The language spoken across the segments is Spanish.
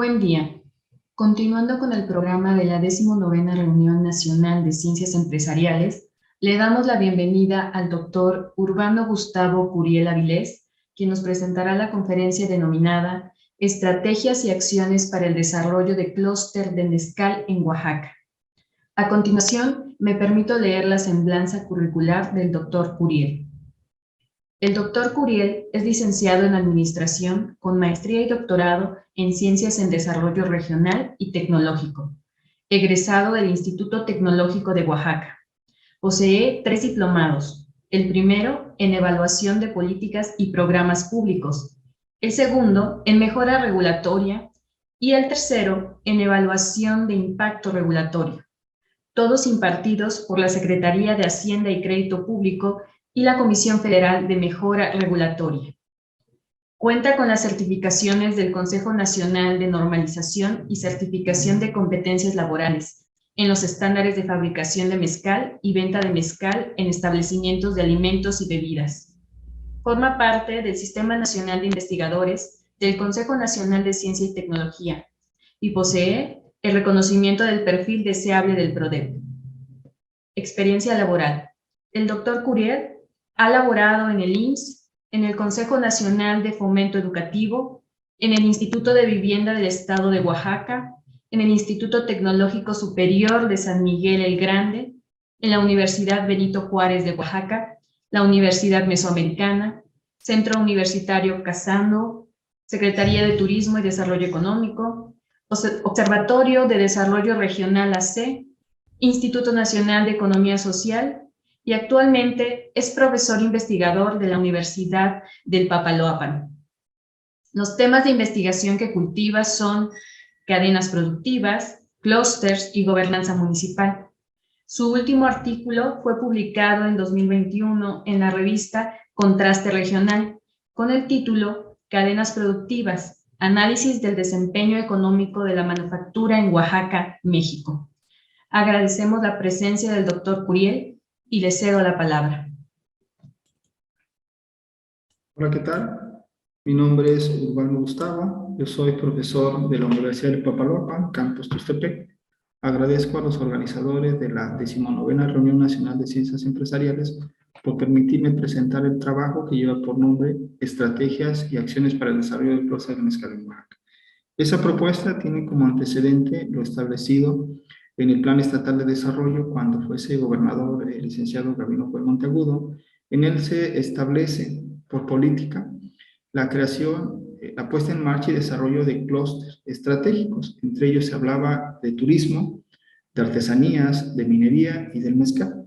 Buen día. Continuando con el programa de la 19ª Reunión Nacional de Ciencias Empresariales, le damos la bienvenida al doctor Urbano Gustavo Curiel Avilés, quien nos presentará la conferencia denominada Estrategias y Acciones para el Desarrollo de Clúster de Mezcal en Oaxaca. A continuación, me permito leer la semblanza curricular del doctor Curiel. El doctor Curiel es licenciado en Administración con maestría y doctorado en Ciencias en Desarrollo Regional y Tecnológico, egresado del Instituto Tecnológico de Oaxaca. Posee 3 diplomados, el primero en Evaluación de Políticas y Programas Públicos, el segundo en Mejora Regulatoria y el tercero en Evaluación de Impacto Regulatorio, todos impartidos por la Secretaría de Hacienda y Crédito Público y la Comisión Federal de Mejora Regulatoria. Cuenta con las certificaciones del Consejo Nacional de Normalización y Certificación de Competencias Laborales en los estándares de fabricación de mezcal y venta de mezcal en establecimientos de alimentos y bebidas. Forma parte del Sistema Nacional de Investigadores del Consejo Nacional de Ciencia y Tecnología y posee el reconocimiento del perfil deseable del PRODEP. Experiencia laboral. El doctor Curiel ha laborado en el IMSS, en el Consejo Nacional de Fomento Educativo, en el Instituto de Vivienda del Estado de Oaxaca, en el Instituto Tecnológico Superior de San Miguel el Grande, en la Universidad Benito Juárez de Oaxaca, la Universidad Mesoamericana, Centro Universitario Casando, Secretaría de Turismo y Desarrollo Económico, Observatorio de Desarrollo Regional AC, Instituto Nacional de Economía Social, y actualmente es profesor investigador de la Universidad del Papaloapan. Los temas de investigación que cultiva son cadenas productivas, clústeres y gobernanza municipal. Su último artículo fue publicado en 2021 en la revista Contraste Regional, con el título Cadenas productivas, análisis del desempeño económico de la manufactura en Oaxaca, México. Agradecemos la presencia del doctor Curiel y le cedo la palabra. Hola, ¿qué tal? Mi nombre es Urbano Gustavo, yo soy profesor de la Universidad de Papaloapan, Campus Tuxtepec. Agradezco a los organizadores de la 19ª Reunión Nacional de Ciencias Empresariales por permitirme presentar el trabajo que lleva por nombre Estrategias y Acciones para el Desarrollo del Clúster de Mezcal en Oaxaca. Esa propuesta tiene como antecedente lo establecido en el Plan Estatal de Desarrollo cuando fuese gobernador el licenciado Gabino Juez Monteagudo. En él se establece por política la creación, la puesta en marcha y desarrollo de clústeres estratégicos. Entre ellos se hablaba de turismo, de artesanías, de minería y del mezcal.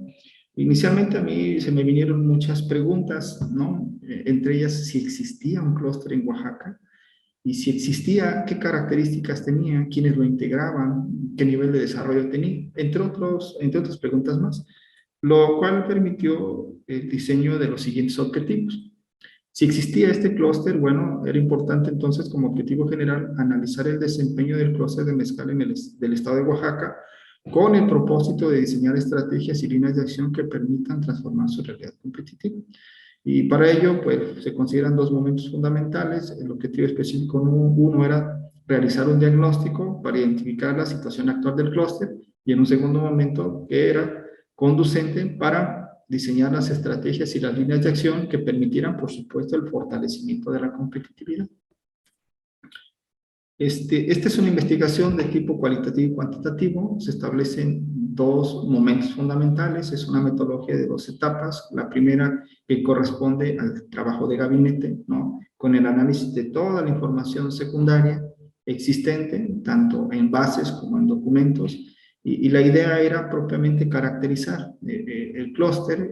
Inicialmente a mí se me vinieron muchas preguntas, ¿no? Entre ellas si existía un clúster en Oaxaca, y si existía, qué características tenía, quiénes lo integraban, qué nivel de desarrollo tenía, entre otras preguntas más, lo cual permitió el diseño de los siguientes objetivos. Si existía este clúster, bueno, era importante entonces como objetivo general analizar el desempeño del clúster de mezcal del estado de Oaxaca con el propósito de diseñar estrategias y líneas de acción que permitan transformar su realidad competitiva. Y para ello, pues, se consideran 2 momentos fundamentales. El objetivo específico uno era realizar un diagnóstico para identificar la situación actual del clúster, y en un segundo momento, que era conducente para diseñar las estrategias y las líneas de acción que permitieran, por supuesto, el fortalecimiento de la competitividad. Esta es una investigación de tipo cualitativo y cuantitativo. Se establecen 2 momentos fundamentales. Es una metodología de 2 etapas. La primera que corresponde al trabajo de gabinete, ¿no? Con el análisis de toda la información secundaria existente, tanto en bases como en documentos. Y la idea era propiamente caracterizar el clúster,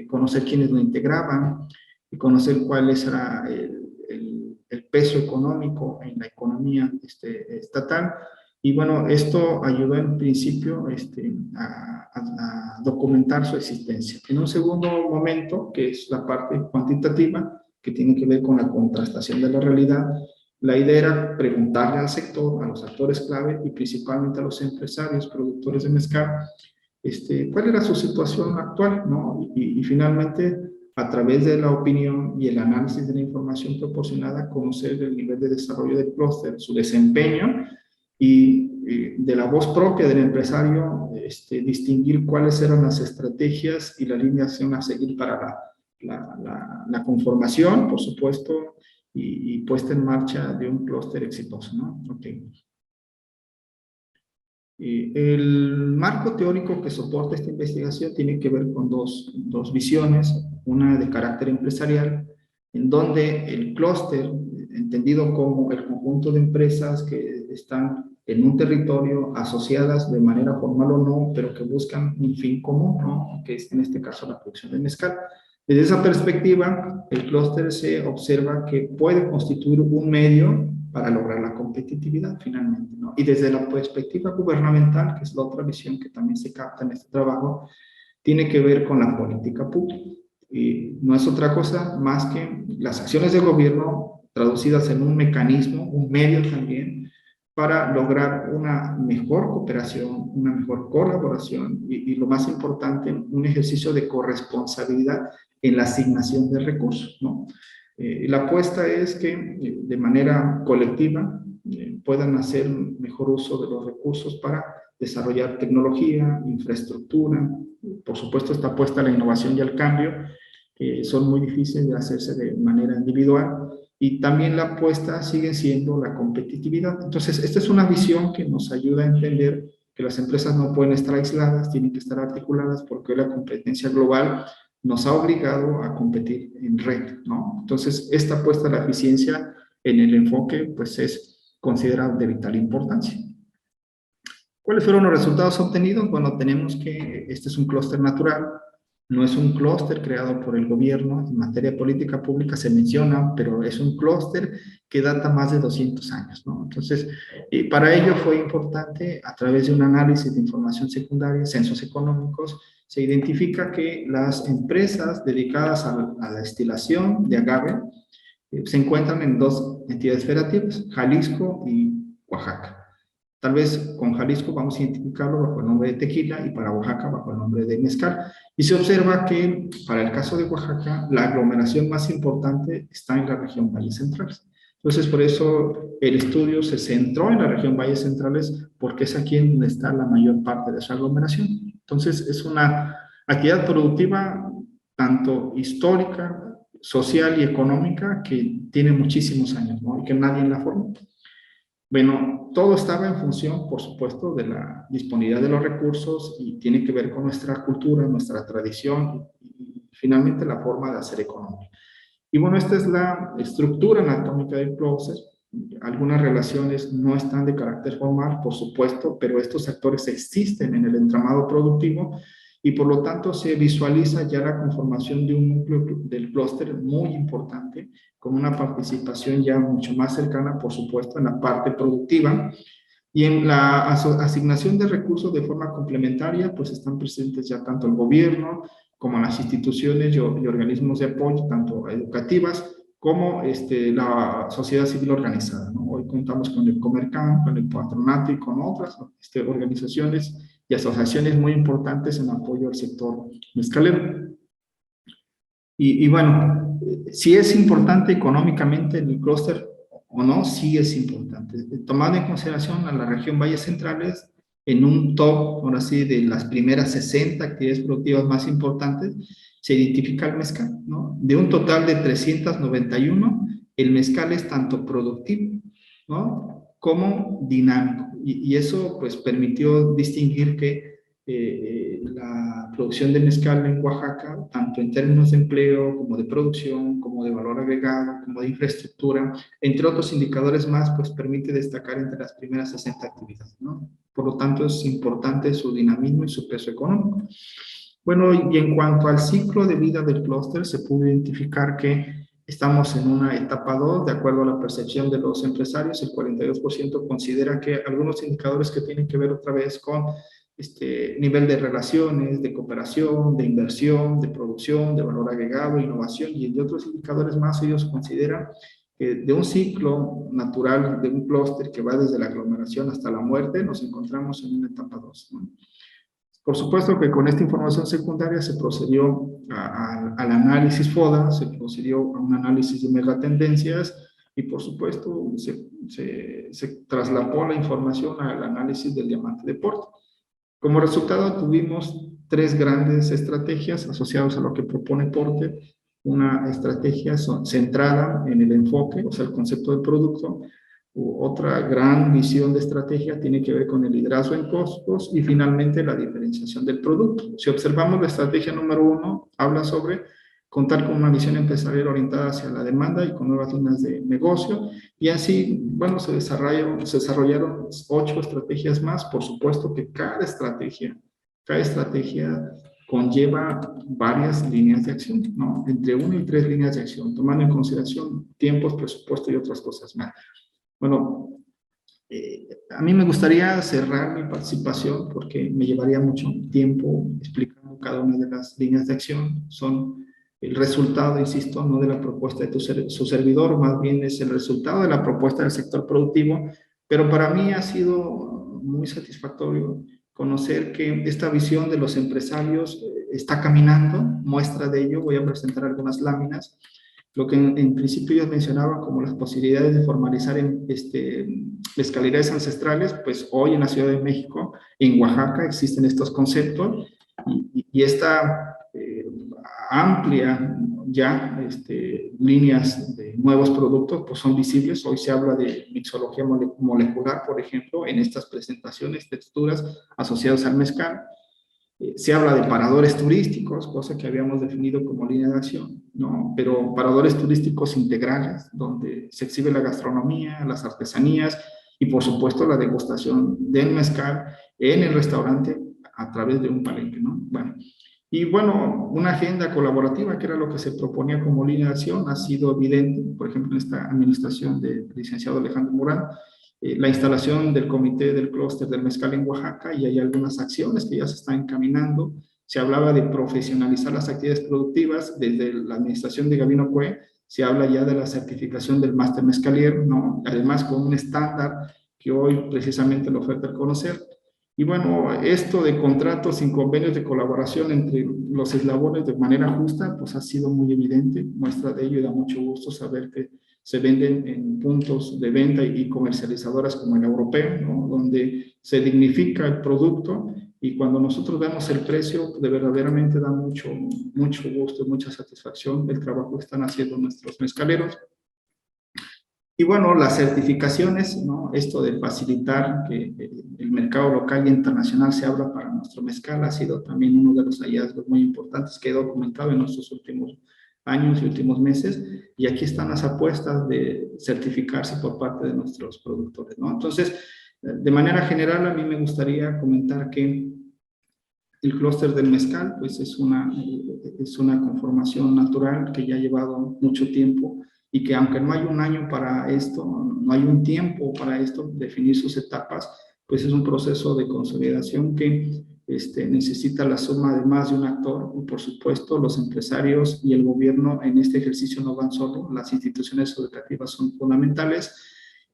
conocer quiénes lo integraban, y conocer cuál era el peso económico en la economía estatal. Y bueno, esto ayudó en principio a documentar su existencia. En un segundo momento, que es la parte cuantitativa, que tiene que ver con la contrastación de la realidad, la idea era preguntarle al sector, a los actores clave y principalmente a los empresarios, productores de mezcal, cuál era su situación actual, ¿no? Y finalmente a través de la opinión y el análisis de la información proporcionada, conocer el nivel de desarrollo del clúster, su desempeño y de la voz propia del empresario, distinguir cuáles eran las estrategias y la línea de acción a seguir para la conformación, por supuesto, y puesta en marcha de un clúster exitoso, ¿no? Okay. El marco teórico que soporta esta investigación tiene que ver con dos visiones, una de carácter empresarial, en donde el clúster, entendido como el conjunto de empresas que están en un territorio asociadas de manera formal o no, pero que buscan un fin común, ¿no? Que es en este caso la producción de mezcal. Desde esa perspectiva, el clúster se observa que puede constituir un medio para lograr la competitividad finalmente, ¿no? Y desde la perspectiva gubernamental, que es la otra visión que también se capta en este trabajo, tiene que ver con la política pública. Y no es otra cosa más que las acciones de gobierno traducidas en un mecanismo, un medio también, para lograr una mejor cooperación, una mejor colaboración y lo más importante, un ejercicio de corresponsabilidad en la asignación de recursos, ¿no? La apuesta es que de manera colectiva puedan hacer mejor uso de los recursos para desarrollar tecnología, infraestructura. Por supuesto, está apuesta a la innovación y al cambio, que son muy difíciles de hacerse de manera individual. Y también la apuesta sigue siendo la competitividad. Entonces, esta es una visión que nos ayuda a entender que las empresas no pueden estar aisladas, tienen que estar articuladas porque la competencia global nos ha obligado a competir en red, ¿no? Entonces, esta apuesta a la eficiencia en el enfoque, pues es considerada de vital importancia. ¿Cuáles fueron los resultados obtenidos? Bueno, tenemos que este es un clúster natural, no es un clúster creado por el gobierno. En materia de política pública se menciona, pero es un clúster que data más de 200 años, ¿no? Entonces, para ello fue importante, a través de un análisis de información secundaria, censos económicos, se identifica que las empresas dedicadas a la destilación de agave se encuentran en dos entidades federativas, Jalisco y Oaxaca. Tal vez con Jalisco vamos a identificarlo bajo el nombre de tequila y para Oaxaca bajo el nombre de mezcal. Y se observa que para el caso de Oaxaca, la aglomeración más importante está en la región Valles Centrales. Entonces, por eso el estudio se centró en la región Valles Centrales, porque es aquí donde está la mayor parte de esa aglomeración. Entonces, es una actividad productiva tanto histórica, social y económica que tiene muchísimos años, ¿no? Y que nadie la formó. Bueno, todo estaba en función, por supuesto, de la disponibilidad de los recursos y tiene que ver con nuestra cultura, nuestra tradición y finalmente la forma de hacer economía. Y bueno, esta es la estructura anatómica del clúster. Algunas relaciones no están de carácter formal, por supuesto, pero estos actores existen en el entramado productivo y por lo tanto se visualiza ya la conformación de un núcleo del clúster muy importante, con una participación ya mucho más cercana, por supuesto, en la parte productiva. Y en la asignación de recursos de forma complementaria, pues están presentes ya tanto el gobierno como las instituciones y organismos de apoyo, tanto educativas como la sociedad civil organizada, ¿no? Hoy contamos con el Comercan, con el Patronato y con otras organizaciones y asociaciones muy importantes en apoyo al sector mezcalero. Y bueno, si es importante económicamente el clúster o no, sí es importante. Tomando en consideración a la región Valles Centrales, en un top, ahora sí, de las primeras 60 actividades productivas más importantes, se identifica el mezcal, ¿no? De un total de 391, el mezcal es tanto productivo, ¿no? Como dinámico. Y eso, pues, permitió distinguir que la producción de mezcal en Oaxaca, tanto en términos de empleo, como de producción, como de valor agregado, como de infraestructura, entre otros indicadores más, pues permite destacar entre las primeras 60 actividades, ¿no? Por lo tanto, es importante su dinamismo y su peso económico. Bueno, y en cuanto al ciclo de vida del clúster, se pudo identificar que estamos en una etapa 2, de acuerdo a la percepción de los empresarios. El 42% considera que algunos indicadores que tienen que ver otra vez con nivel de relaciones, de cooperación, de inversión, de producción, de valor agregado, innovación y de otros indicadores más, ellos consideran que de un ciclo natural de un clúster que va desde la aglomeración hasta la muerte, nos encontramos en una etapa 2, ¿no? Por supuesto que con esta información secundaria se procedió al análisis FODA, se procedió a un análisis de megatendencias y por supuesto se traslapó la información al análisis del diamante de Porto. Como resultado tuvimos tres grandes estrategias asociadas a lo que propone Porter. Una estrategia centrada en el enfoque, o sea, el concepto del producto. Otra gran visión de estrategia tiene que ver con el liderazgo en costos y finalmente la diferenciación del producto. Si observamos la estrategia número 1, habla sobre contar con una visión empresarial orientada hacia la demanda y con nuevas líneas de negocio. Y así, bueno, se desarrollaron 8 estrategias más. Por supuesto que cada estrategia conlleva varias líneas de acción, ¿no? Entre 1 y 3 líneas de acción, tomando en consideración tiempos, presupuesto y otras cosas más. Bueno, a mí me gustaría cerrar mi participación porque me llevaría mucho tiempo explicando cada una de las líneas de acción. Son el resultado, insisto, no de la propuesta de su servidor, más bien es el resultado de la propuesta del sector productivo, pero para mí ha sido muy satisfactorio conocer que esta visión de los empresarios está caminando. Muestra de ello, voy a presentar algunas láminas. Lo que en principio yo mencionaba como las posibilidades de formalizar mezcalerías ancestrales, pues hoy en la Ciudad de México, en Oaxaca, existen estos conceptos y esta amplia ya líneas de nuevos productos pues son visibles. Hoy se habla de mixología molecular, por ejemplo, en estas presentaciones, texturas asociadas al mezcal. Se habla de paradores turísticos, cosa que habíamos definido como línea de acción, ¿no? Pero paradores turísticos integrales, donde se exhibe la gastronomía, las artesanías y por supuesto la degustación del mezcal en el restaurante a través de un palenque, ¿no? Bueno, una agenda colaborativa, que era lo que se proponía como línea de acción, ha sido evidente, por ejemplo, en esta administración del licenciado Alejandro Morán, la instalación del comité del clúster del mezcal en Oaxaca, y hay algunas acciones que ya se están encaminando. Se hablaba de profesionalizar las actividades productivas desde la administración de Gabino Cue. Se habla ya de la certificación del máster mezcalier, ¿no? Además con un estándar que hoy precisamente lo oferta el conocer. Y bueno, esto de contratos sin convenios de colaboración entre los eslabones de manera justa, pues ha sido muy evidente. Muestra de ello, y da mucho gusto saber que se venden en puntos de venta y comercializadoras como el europeo, ¿no? Donde se dignifica el producto, y cuando nosotros vemos el precio, de verdaderamente da mucho gusto, mucha satisfacción el trabajo que están haciendo nuestros mezcaleros. Y bueno, las certificaciones, ¿no? Esto de facilitar que el mercado local y internacional se abra para nuestro mezcal ha sido también uno de los hallazgos muy importantes que he documentado en nuestros últimos años y últimos meses, y aquí están las apuestas de certificarse por parte de nuestros productores, ¿no? Entonces, de manera general, a mí me gustaría comentar que el clúster del mezcal, pues es una conformación natural que ya ha llevado mucho tiempo, y que aunque no hay un año para esto, no hay un tiempo para esto, definir sus etapas, pues es un proceso de consolidación que necesita la suma de más de un actor, y por supuesto los empresarios y el gobierno en este ejercicio no van solo, las instituciones educativas son fundamentales,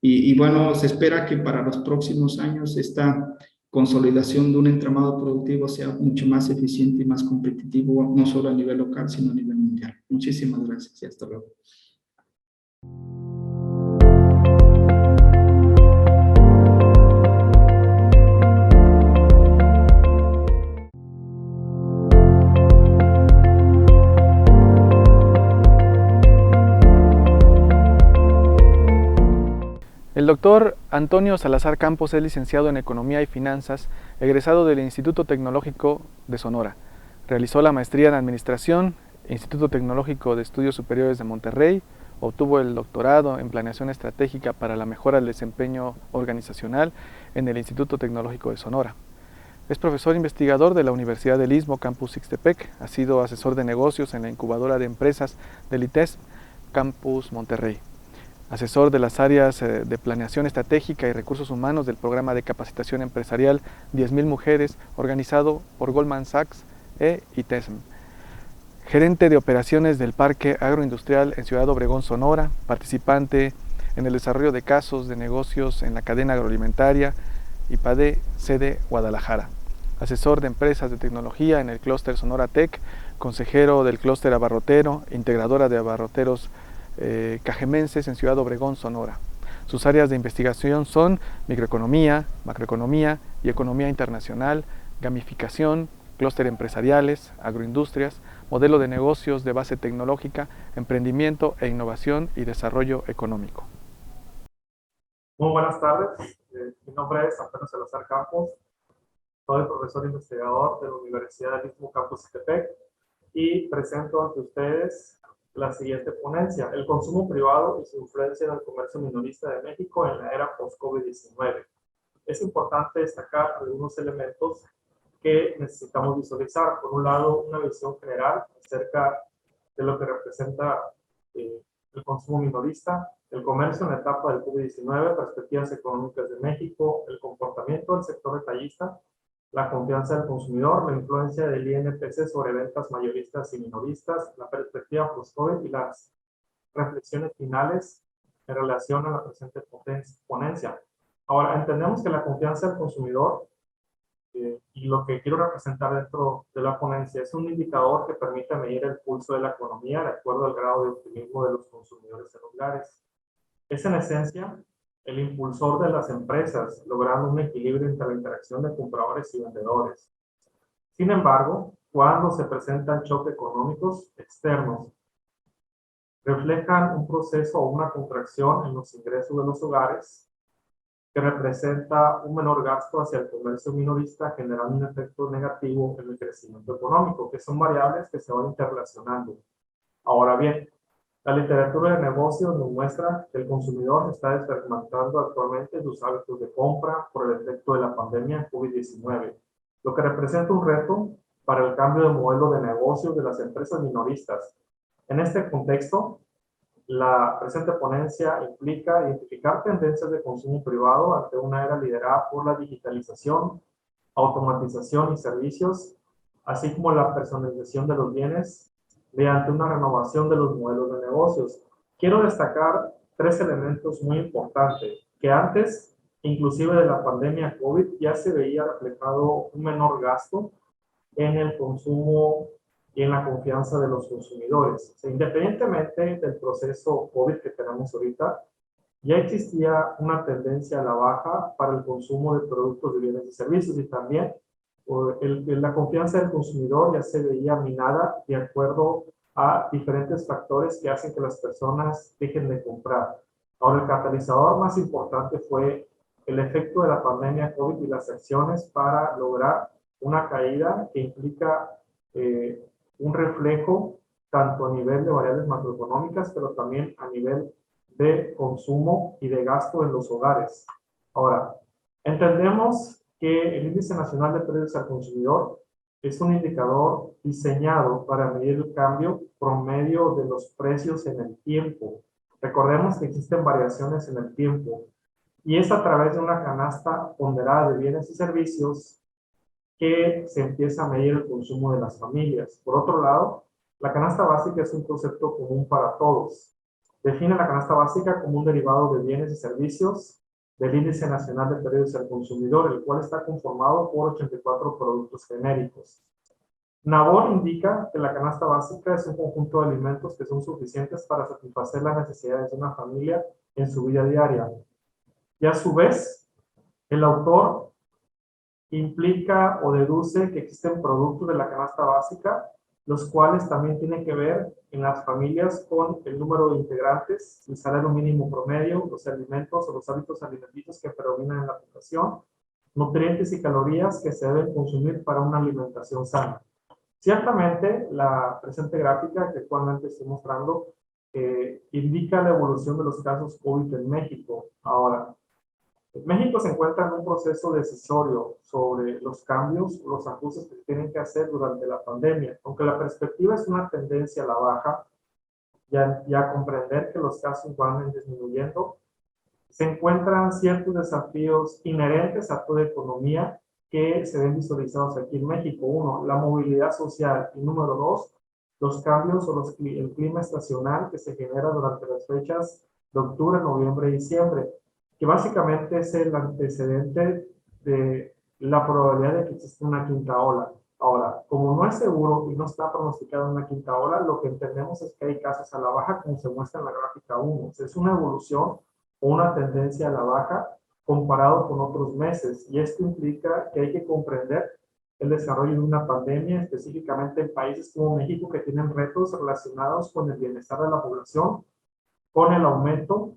y bueno, se espera que para los próximos años esta consolidación de un entramado productivo sea mucho más eficiente y más competitivo, no solo a nivel local, sino a nivel mundial. Muchísimas gracias y hasta luego. El doctor Antonio Salazar Campos es licenciado en Economía y Finanzas, egresado del Instituto Tecnológico de Sonora. Realizó la maestría en Administración, Instituto Tecnológico de Estudios Superiores de Monterrey, obtuvo el doctorado en Planeación Estratégica para la Mejora del Desempeño Organizacional en el Instituto Tecnológico de Sonora. Es profesor investigador de la Universidad del Istmo, Campus Ixtepec. Ha sido asesor de negocios en la incubadora de empresas del ITESM, Campus Monterrey. Asesor de las áreas de Planeación Estratégica y Recursos Humanos del programa de capacitación empresarial 10,000 mujeres, organizado por Goldman Sachs e ITESM. Gerente de operaciones del Parque Agroindustrial en Ciudad Obregón, Sonora, participante en el desarrollo de casos de negocios en la cadena agroalimentaria IPADE, sede Guadalajara. Asesor de empresas de tecnología en el clúster Sonora Tech, consejero del clúster abarrotero, integradora de abarroteros cajemenses en Ciudad Obregón, Sonora. Sus áreas de investigación son microeconomía, macroeconomía y economía internacional, gamificación, clúster empresariales, agroindustrias, modelo de negocios de base tecnológica, emprendimiento e innovación y desarrollo económico. Muy buenas tardes, mi nombre es Antonio Salazar Campos, soy profesor investigador de la Universidad del Istmo Campus Ixtepec y presento ante ustedes la siguiente ponencia: el consumo privado y su influencia en el comercio minorista de México en la era post-COVID-19. Es importante destacar algunos elementos que necesitamos visualizar. Por un lado, una visión general acerca de lo que representa el consumo minorista, el comercio en la etapa del COVID-19, perspectivas económicas de México, el comportamiento del sector detallista, la confianza del consumidor, la influencia del INPC sobre ventas mayoristas y minoristas, la perspectiva post-COVID y las reflexiones finales en relación a la presente ponencia. Ahora, entendemos que la confianza del consumidor y lo que quiero representar dentro de la ponencia es un indicador que permite medir el pulso de la economía de acuerdo al grado de optimismo de los consumidores celulares. Es en esencia el impulsor de las empresas, logrando un equilibrio entre la interacción de compradores y vendedores. Sin embargo, cuando se presentan choques económicos externos, reflejan un proceso o una contracción en los ingresos de los hogares, que representa un menor gasto hacia el comercio minorista, generando un efecto negativo en el crecimiento económico, que son variables que se van interrelacionando. Ahora bien, la literatura de negocios nos muestra que el consumidor está desfragmentando actualmente sus hábitos de compra por el efecto de la pandemia COVID-19, lo que representa un reto para el cambio de modelo de negocio de las empresas minoristas. En este contexto, la presente ponencia implica identificar tendencias de consumo privado ante una era liderada por la digitalización, automatización y servicios, así como la personalización de los bienes mediante una renovación de los modelos de negocios. Quiero destacar tres elementos muy importantes, que antes, inclusive de la pandemia COVID, ya se veía reflejado un menor gasto en el consumo y en la confianza de los consumidores. O sea, independientemente del proceso COVID que tenemos ahorita, ya existía una tendencia a la baja para el consumo de productos, de bienes y servicios, y también la confianza del consumidor ya se veía minada de acuerdo a diferentes factores que hacen que las personas dejen de comprar. Ahora, el catalizador más importante fue el efecto de la pandemia COVID y las acciones para lograr una caída que implica un reflejo tanto a nivel de variables macroeconómicas, pero también a nivel de consumo y de gasto en los hogares. Ahora, entendemos que el Índice Nacional de Precios al Consumidor es un indicador diseñado para medir el cambio promedio de los precios en el tiempo. Recordemos que existen variaciones en el tiempo y es a través de una canasta ponderada de bienes y servicios que se empieza a medir el consumo de las familias. Por otro lado, la canasta básica es un concepto común para todos. Define la canasta básica como un derivado de bienes y servicios del Índice Nacional de Precios al Consumidor, el cual está conformado por 84 productos genéricos. NABOR indica que la canasta básica es un conjunto de alimentos que son suficientes para satisfacer las necesidades de una familia en su vida diaria. Y a su vez, el autor implica o deduce que existen productos de la canasta básica, los cuales también tienen que ver en las familias con el número de integrantes, el salario mínimo promedio, los alimentos o los hábitos alimenticios que predominan en la población, nutrientes y calorías que se deben consumir para una alimentación sana. Ciertamente, la presente gráfica que actualmente estoy mostrando indica la evolución de los casos COVID en México. Ahora, México se encuentra en un proceso decisorio sobre los cambios, los ajustes que se tienen que hacer durante la pandemia. Aunque la perspectiva es una tendencia a la baja, ya comprender que los casos van disminuyendo, se encuentran ciertos desafíos inherentes a toda economía que se ven visualizados aquí en México. Uno, la movilidad social. Y número dos, los cambios o el clima estacional que se genera durante las fechas de octubre, noviembre y diciembre, que básicamente es el antecedente de la probabilidad de que exista una quinta ola. Ahora, como no es seguro y no está pronosticada una quinta ola, lo que entendemos es que hay casos a la baja, como se muestra en la gráfica 1. O sea, es una evolución o una tendencia a la baja comparado con otros meses. Y esto implica que hay que comprender el desarrollo de una pandemia, específicamente en países como México, que tienen retos relacionados con el bienestar de la población, con el aumento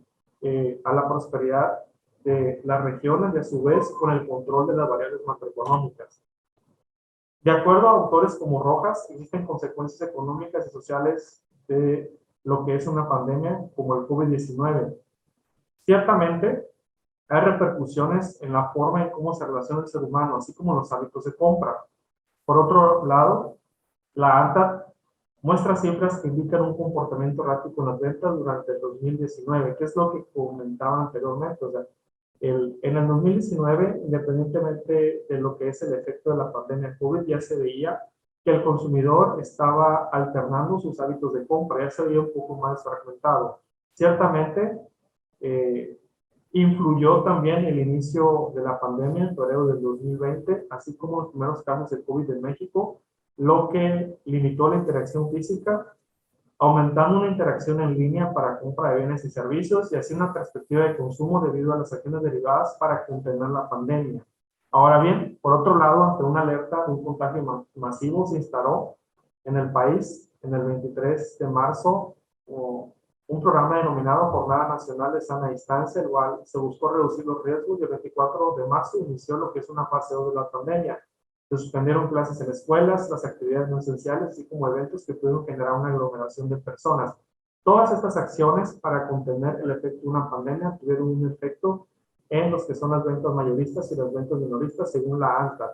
a la prosperidad de las regiones y a su vez con el control de las variables macroeconómicas. De acuerdo a autores como Rojas, existen consecuencias económicas y sociales de lo que es una pandemia como el COVID-19. Ciertamente, hay repercusiones en la forma en cómo se relaciona el ser humano, así como los hábitos de compra. Por otro lado, la ANTAD muestra cifras que indican un comportamiento errático en las ventas durante el 2019, que es lo que comentaba anteriormente. O sea, en el 2019, independientemente de lo que es el efecto de la pandemia COVID, ya se veía que el consumidor estaba alternando sus hábitos de compra, ya se veía un poco más fragmentado. Ciertamente, influyó también el inicio de la pandemia en febrero del 2020, así como los primeros casos de COVID en México, lo que limitó la interacción física, aumentando una interacción en línea para compra de bienes y servicios y así una perspectiva de consumo debido a las acciones derivadas para contener la pandemia. Ahora bien, por otro lado, ante una alerta de un contagio masivo, se instaló en el país, en el 23 de marzo, un programa denominado Jornada Nacional de Sana Distancia, el cual se buscó reducir los riesgos, y el 24 de marzo inició lo que es una fase 2 de la pandemia. Se suspendieron clases en escuelas, las actividades no esenciales, así como eventos que pudieron generar una aglomeración de personas. Todas estas acciones para contener el efecto de una pandemia tuvieron un efecto en los que son las ventas mayoristas y las ventas minoristas, según la ANTAD.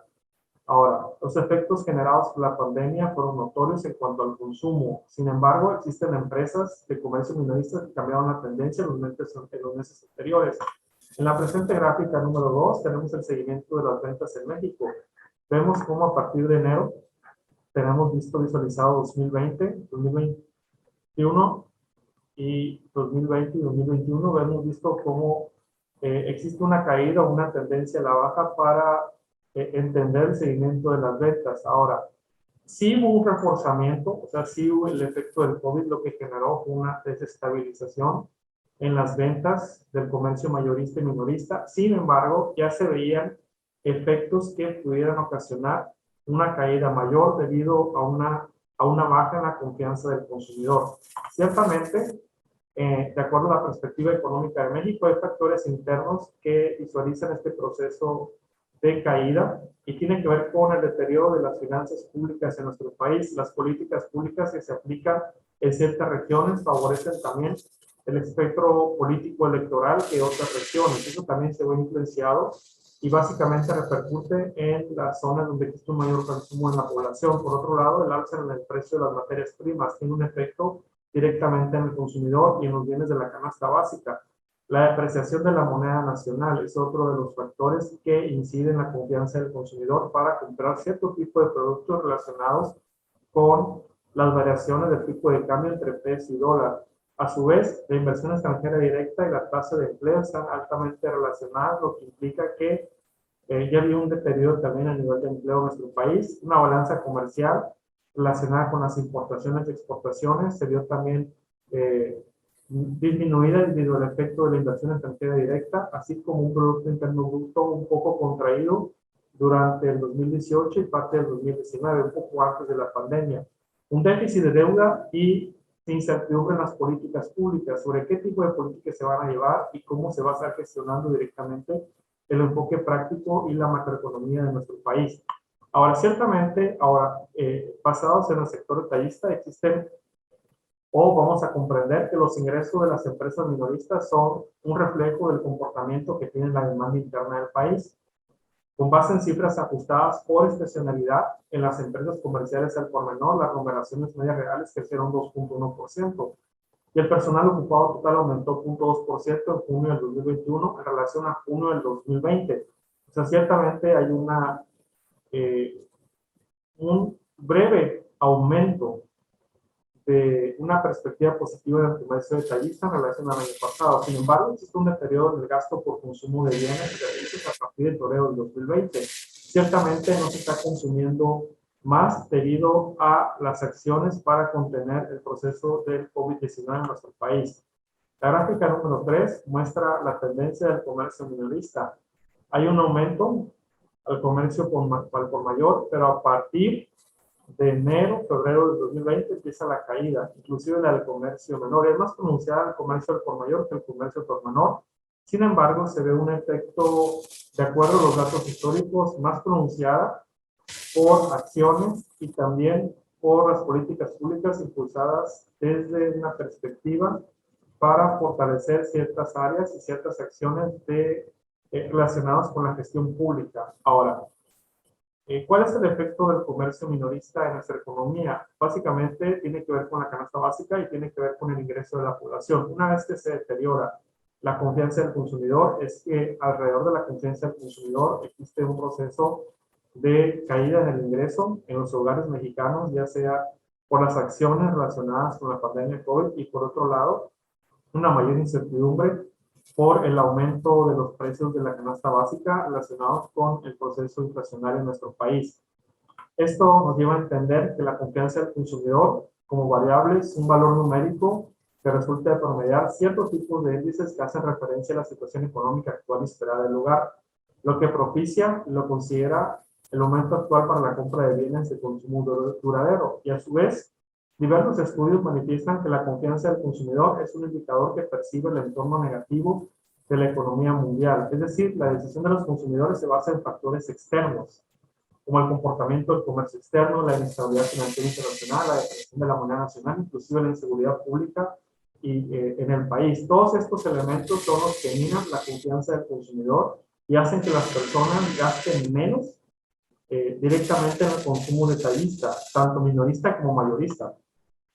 Ahora, los efectos generados por la pandemia fueron notorios en cuanto al consumo. Sin embargo, existen empresas de comercio minorista que cambiaron la tendencia en los meses anteriores. En la presente gráfica número 2 tenemos el seguimiento de las ventas en México. Vemos cómo a partir de enero tenemos visualizado 2020, 2021 y 2020 y 2021. Hemos visto cómo existe una caída o una tendencia a la baja para entender el seguimiento de las ventas. Ahora, sí hubo un reforzamiento, o sea, sí hubo el efecto del COVID, lo que generó una desestabilización en las ventas del comercio mayorista y minorista. Sin embargo, ya se veían efectos que pudieran ocasionar una caída mayor debido a una baja en la confianza del consumidor. Ciertamente, de acuerdo a la perspectiva económica de México, hay factores internos que visualizan este proceso de caída y tiene que ver con el deterioro de las finanzas públicas en nuestro país. Las políticas públicas que se aplican en ciertas regiones favorecen también el espectro político electoral que otras regiones. Eso también se ve influenciado y básicamente repercute en las zonas donde existe un mayor consumo en la población. Por otro lado, el alza en el precio de las materias primas tiene un efecto directamente en el consumidor y en los bienes de la canasta básica. La depreciación de la moneda nacional es otro de los factores que inciden en la confianza del consumidor para comprar cierto tipo de productos relacionados con las variaciones del tipo de cambio entre peso y dólar. A su vez, la inversión extranjera directa y la tasa de empleo están altamente relacionadas, lo que implica que ya había un deterioro también a nivel de empleo en nuestro país. Una balanza comercial relacionada con las importaciones y exportaciones se vio también disminuida debido al efecto de la inversión extranjera directa, así como un Producto Interno Bruto un poco contraído durante el 2018 y parte del 2019, un poco antes de la pandemia. Un déficit de deuda y incertidumbre en las políticas públicas sobre qué tipo de políticas se van a llevar y cómo se va a estar gestionando directamente el enfoque práctico y la macroeconomía de nuestro país. Ahora, ciertamente, basados en el sector detallista, existen o vamos a comprender que los ingresos de las empresas minoristas son un reflejo del comportamiento que tiene la demanda interna del país. Con base en cifras ajustadas por estacionalidad, en las empresas comerciales al por menor, las remuneraciones medias reales crecieron 2.1%. Y el personal ocupado total aumentó 0.2% en junio del 2021 en relación a junio del 2020. O sea, ciertamente hay un breve aumento de una perspectiva positiva del comercio detallista en relación al año pasado. Sin embargo, existe un deterioro en el gasto por consumo de bienes y servicios a partir de febrero del 2020. Ciertamente no se está consumiendo más debido a las acciones para contener el proceso del COVID-19 en nuestro país. La gráfica número 3 muestra la tendencia del comercio minorista. Hay un aumento al comercio por mayor, pero a partir de enero, febrero del 2020 empieza la caída, inclusive la del comercio menor. Es más pronunciada el comercio al por mayor que el comercio por menor. Sin embargo, se ve un efecto, de acuerdo a los datos históricos, más pronunciada por acciones y también por las políticas públicas impulsadas desde una perspectiva para fortalecer ciertas áreas y ciertas acciones relacionadas con la gestión pública. Ahora, ¿cuál es el efecto del comercio minorista en nuestra economía? Básicamente tiene que ver con la canasta básica y tiene que ver con el ingreso de la población. Una vez que se deteriora la confianza del consumidor, es que alrededor de la confianza del consumidor existe un proceso de caída en el ingreso en los hogares mexicanos, ya sea por las acciones relacionadas con la pandemia COVID y por otro lado, una mayor incertidumbre por el aumento de los precios de la canasta básica relacionados con el proceso inflacionario en nuestro país. Esto nos lleva a entender que la confianza del consumidor como variable es un valor numérico que resulta de promediar ciertos tipos de índices que hacen referencia a la situación económica actual y esperada del lugar, lo que propicia y lo considera el momento actual para la compra de bienes de consumo duradero. Y a su vez, diversos estudios manifiestan que la confianza del consumidor es un indicador que percibe el entorno negativo de la economía mundial. Es decir, la decisión de los consumidores se basa en factores externos, como el comportamiento del comercio externo, la inestabilidad financiera internacional, la depresión de la moneda nacional, inclusive la inseguridad pública y en el país. Todos estos elementos son los que minan la confianza del consumidor y hacen que las personas gasten menos directamente en el consumo detallista, tanto minorista como mayorista.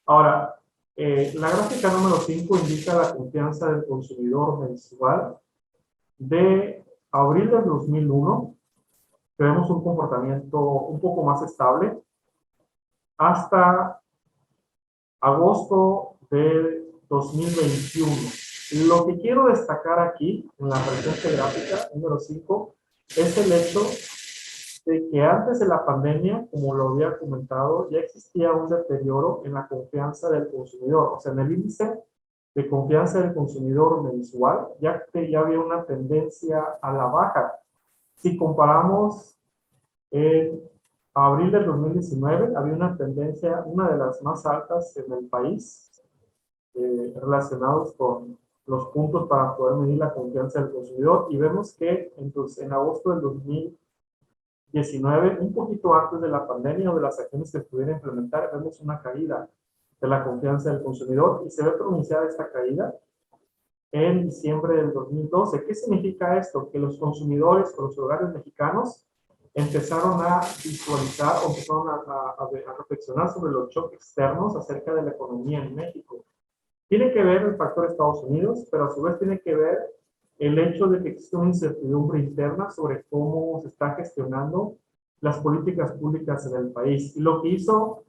Ahora, la gráfica número 5 indica la confianza del consumidor mensual. De abril del 2001, vemos un comportamiento un poco más estable hasta agosto de 2021. Lo que quiero destacar aquí, en la presente gráfica número 5, es el hecho de que antes de la pandemia, como lo había comentado, ya existía un deterioro en la confianza del consumidor. O sea, en el índice de confianza del consumidor mensual, ya había una tendencia a la baja. Si comparamos en abril del 2019, había una tendencia, una de las más altas en el país, relacionados con los puntos para poder medir la confianza del consumidor, y vemos que entonces, en agosto del 2019, un poquito antes de la pandemia o de las acciones que se pudieran implementar, vemos una caída de la confianza del consumidor y se ve pronunciada esta caída en diciembre del 2012. ¿Qué significa esto? Que los consumidores o los hogares mexicanos empezaron a visualizar o empezaron a reflexionar sobre los choques externos acerca de la economía en México. Tiene que ver el factor Estados Unidos, pero a su vez tiene que ver el hecho de que existe una incertidumbre interna sobre cómo se está gestionando las políticas públicas en el país. Y lo que hizo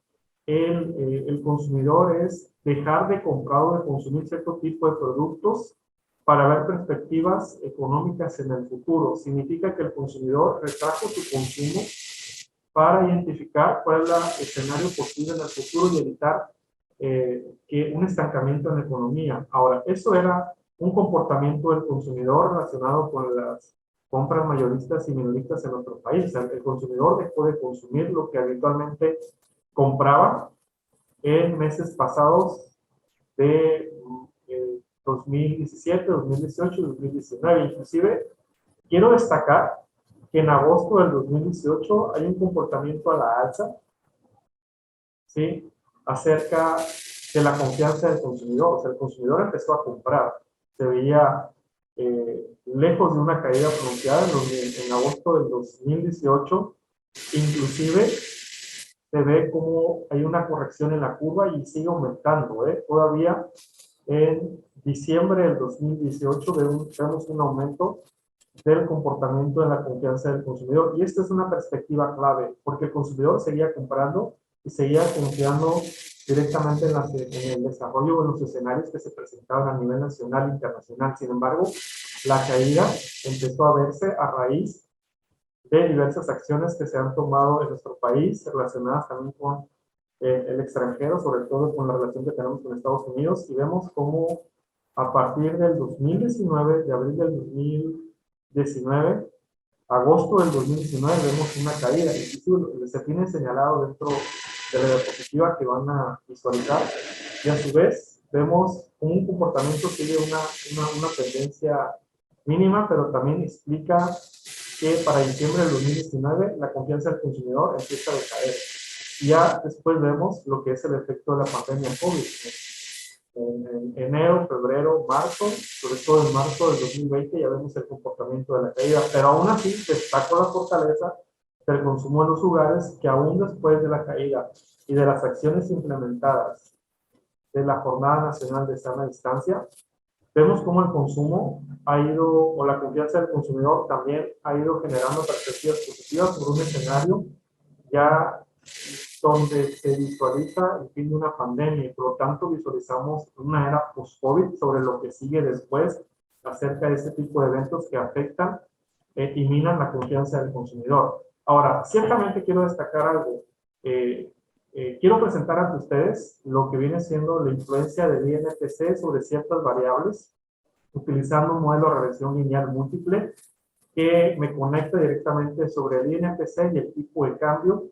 el consumidor es dejar de comprar o de consumir cierto tipo de productos para ver perspectivas económicas en el futuro. Significa que el consumidor retrajo su consumo para identificar cuál es el escenario posible en el futuro y evitar que un estancamiento en la economía. Ahora, eso era un comportamiento del consumidor relacionado con las compras mayoristas y minoristas en nuestro país. O sea, el consumidor dejó de consumir lo que habitualmente compraba en meses pasados de 2017, 2018 y 2019. Inclusive, quiero destacar que en agosto del 2018 hay un comportamiento a la alza, ¿sí?, acerca de la confianza del consumidor. O sea, el consumidor empezó a comprar. Se veía lejos de una caída pronunciada en agosto del 2018. Inclusive se ve como hay una corrección en la curva y sigue aumentando. Todavía en diciembre del 2018 vemos un aumento del comportamiento de la confianza del consumidor. Y esta es una perspectiva clave, porque el consumidor seguía comprando y seguía confiando directamente en el desarrollo de los escenarios que se presentaban a nivel nacional e internacional. Sin embargo, la caída empezó a verse a raíz de diversas acciones que se han tomado en nuestro país, relacionadas también con el extranjero, sobre todo con la relación que tenemos con Estados Unidos, y vemos cómo a partir del 2019, de abril del 2019, agosto del 2019, vemos una caída. Incluso se tiene señalado dentro de la diapositiva que van a visualizar, y a su vez vemos un comportamiento que sigue una tendencia mínima, pero también explica que para diciembre del 2019 la confianza del consumidor empieza a decaer. Y ya después vemos lo que es el efecto de la pandemia COVID. En enero, febrero, marzo, sobre todo en marzo del 2020, ya vemos el comportamiento de la caída, pero aún así destacó la fortaleza del consumo en los hogares, que aún después de la caída y de las acciones implementadas de la Jornada Nacional de Sana Distancia, vemos cómo el consumo ha ido, o la confianza del consumidor también ha ido generando perspectivas positivas sobre un escenario ya donde se visualiza el fin de una pandemia, y por lo tanto visualizamos una era post-COVID sobre lo que sigue después acerca de este tipo de eventos que afectan y minan la confianza del consumidor. Ahora, ciertamente quiero destacar algo. Quiero presentar ante ustedes lo que viene siendo la influencia del INPC sobre ciertas variables, utilizando un modelo de regresión lineal múltiple que me conecta directamente sobre el INPC y el tipo de cambio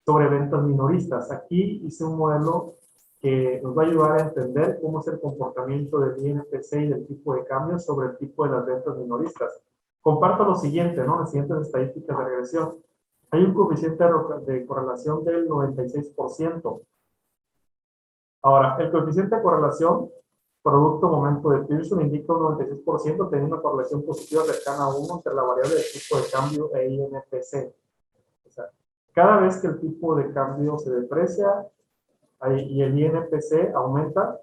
sobre ventas minoristas. Aquí hice un modelo que nos va a ayudar a entender cómo es el comportamiento del INPC y del tipo de cambio sobre el tipo de las ventas minoristas. Comparto lo siguiente, ¿no? Las siguientes estadísticas de regresión. Hay un coeficiente de correlación del 96%. Ahora, el coeficiente de correlación producto-momento de Pearson indica un 96%, teniendo una correlación positiva cercana a 1 entre la variable de tipo de cambio e INPC. O sea, cada vez que el tipo de cambio se deprecia y el INPC aumenta,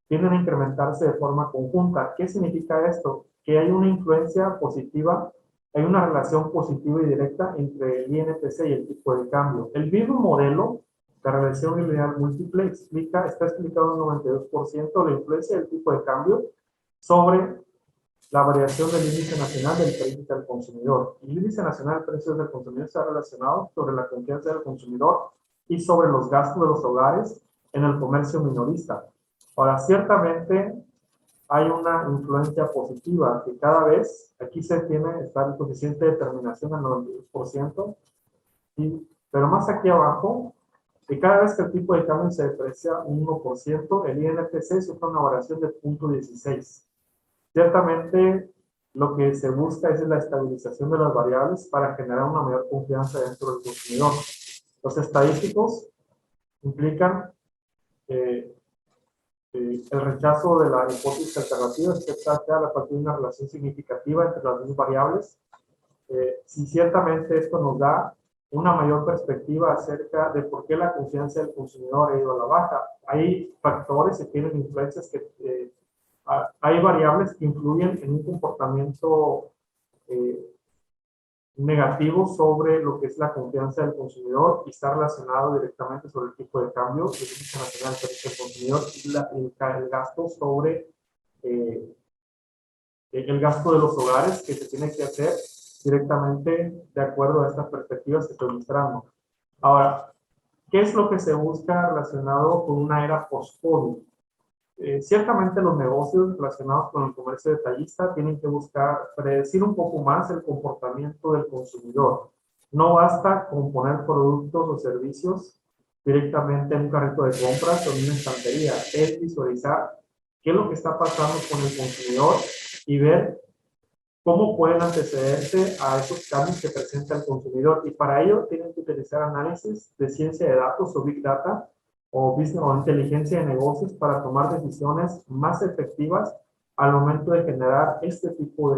tienden a incrementarse de forma conjunta. ¿Qué significa esto? Que hay una influencia positiva, hay una relación positiva y directa entre el INPC y el tipo de cambio. El mismo modelo, la regresión lineal múltiple, está explicado en un 92% la influencia del tipo de cambio sobre la variación del índice nacional del precio del consumidor. El índice nacional del precio del consumidor está relacionado sobre la confianza del consumidor y sobre los gastos de los hogares en el comercio minorista. Ahora, ciertamente hay una influencia positiva que cada vez, aquí está el coeficiente de determinación al 92%, pero más aquí abajo, que cada vez que el tipo de cambio se deprecia un 1%, el INPC sufre una variación de 0.16. Ciertamente, lo que se busca es la estabilización de las variables para generar una mayor confianza dentro del consumidor. Los estadísticos implican el rechazo de la hipótesis alternativa, es que a partir de una relación significativa entre las dos variables. Si ciertamente esto nos da una mayor perspectiva acerca de por qué la confianza del consumidor ha ido a la baja. Hay factores que tienen influencias que hay variables que influyen en un comportamiento negativo sobre lo que es la confianza del consumidor y está relacionado directamente sobre el tipo de cambio del índice nacional del consumidor y el gasto sobre el gasto de los hogares que se tiene que hacer directamente de acuerdo a estas perspectivas que estoy mostrando. Ahora, ¿qué es lo que se busca relacionado con una era post-COVID? Ciertamente los negocios relacionados con el comercio detallista tienen que buscar predecir un poco más el comportamiento del consumidor. No basta con poner productos o servicios directamente en un carrito de compras o en una estantería. Es visualizar qué es lo que está pasando con el consumidor y ver cómo pueden antecederse a esos cambios que presenta el consumidor. Y para ello tienen que utilizar análisis de ciencia de datos o Big Data o inteligencia de negocios para tomar decisiones más efectivas al momento de generar este tipo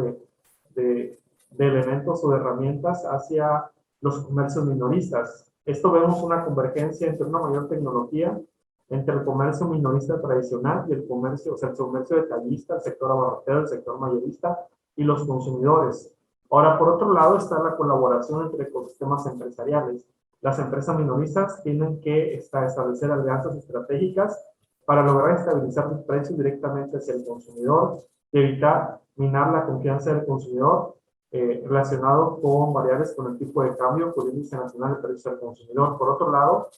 de elementos o de herramientas hacia los comercios minoristas. Esto vemos una convergencia entre una mayor tecnología entre el comercio minorista tradicional y el comercio, o sea, el comercio detallista, el sector abarrotero, el sector mayorista y los consumidores. Ahora, por otro lado, está la colaboración entre ecosistemas empresariales. Las empresas minoristas tienen que establecer alianzas estratégicas para lograr estabilizar sus precios directamente hacia el consumidor, evitar minar la confianza del consumidor relacionado con variables con el tipo de cambio por el índice nacional de precios al consumidor. Por otro lado,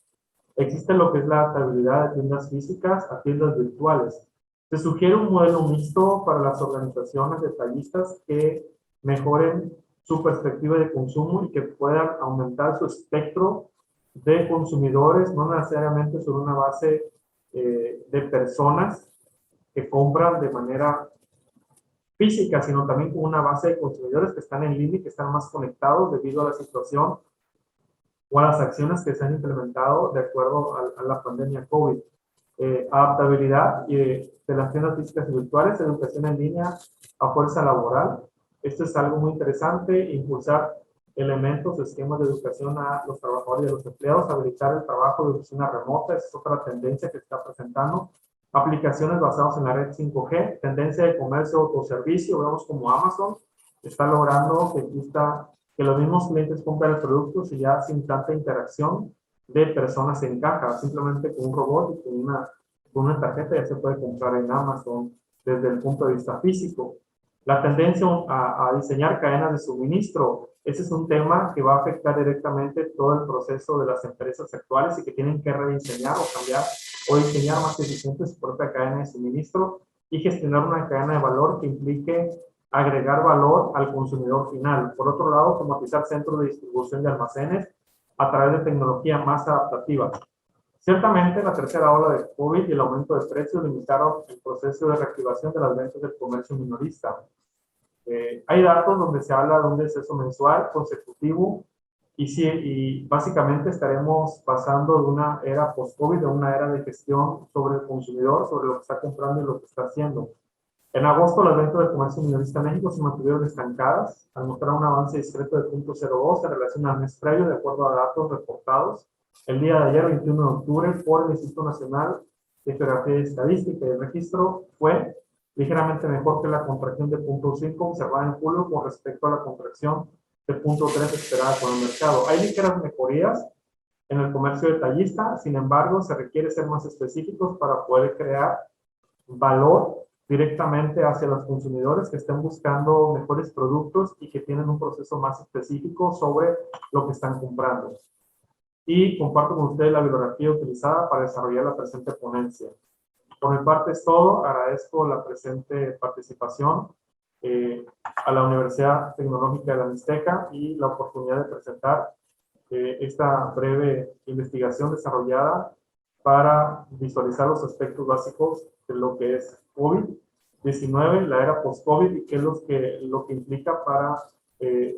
existe lo que es la adaptabilidad de tiendas físicas a tiendas virtuales. Se sugiere un modelo mixto para las organizaciones detallistas que mejoren su perspectiva de consumo y que puedan aumentar su espectro de consumidores, no necesariamente sobre una base de personas que compran de manera física, sino también con una base de consumidores que están en línea y que están más conectados debido a la situación o a las acciones que se han implementado de acuerdo a la pandemia COVID. Adaptabilidad de las tiendas físicas y virtuales, educación en línea a fuerza laboral. Esto es algo muy interesante, impulsar elementos, esquemas de educación a los trabajadores y a los empleados, habilitar el trabajo de oficina remota, esa es otra tendencia que se está presentando. Aplicaciones basadas en la red 5G, tendencia de comercio autoservicio, vemos como Amazon está logrando que los mismos clientes compren el producto y ya sin tanta interacción de personas en caja, simplemente con un robot y con una tarjeta ya se puede comprar en Amazon desde el punto de vista físico. La tendencia a diseñar cadenas de suministro, ese es un tema que va a afectar directamente todo el proceso de las empresas actuales y que tienen que rediseñar o cambiar o diseñar más eficiente su propia cadena de suministro y gestionar una cadena de valor que implique agregar valor al consumidor final. Por otro lado, automatizar centros de distribución de almacenes a través de tecnología más adaptativa. Ciertamente, la tercera ola de COVID y el aumento de precios limitaron el proceso de reactivación de las ventas del comercio minorista. Hay datos donde se habla de un deceso mensual consecutivo y básicamente estaremos pasando de una era post-COVID a una era de gestión sobre el consumidor, sobre lo que está comprando y lo que está haciendo. En agosto, las ventas del comercio minorista en México se mantuvieron estancadas, al mostrar un avance discreto de 0.02 en relación al mes previo, de acuerdo a datos reportados el día de ayer, 21 de octubre, por el Instituto Nacional de Geografía y Estadística. El registro fue ligeramente mejor que la contracción de 0.5 observada en julio con respecto a la contracción de 0.3 esperada por el mercado. Hay ligeras mejorías en el comercio detallista, sin embargo, se requiere ser más específicos para poder crear valor directamente hacia los consumidores que estén buscando mejores productos y que tienen un proceso más específico sobre lo que están comprando. Y comparto con ustedes la bibliografía utilizada para desarrollar la presente ponencia. Por mi parte es todo. Agradezco la presente participación a la Universidad Tecnológica de la Mixteca y la oportunidad de presentar esta breve investigación desarrollada para visualizar los aspectos básicos de lo que es COVID-19, la era post-COVID y qué es lo que implica para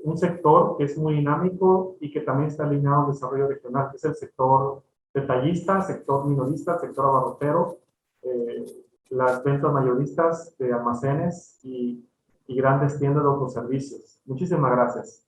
un sector que es muy dinámico y que también está alineado al desarrollo regional, que es el sector detallista, sector minorista, sector abarrotero, las ventas mayoristas de almacenes y grandes tiendas de autoservicios. Muchísimas gracias.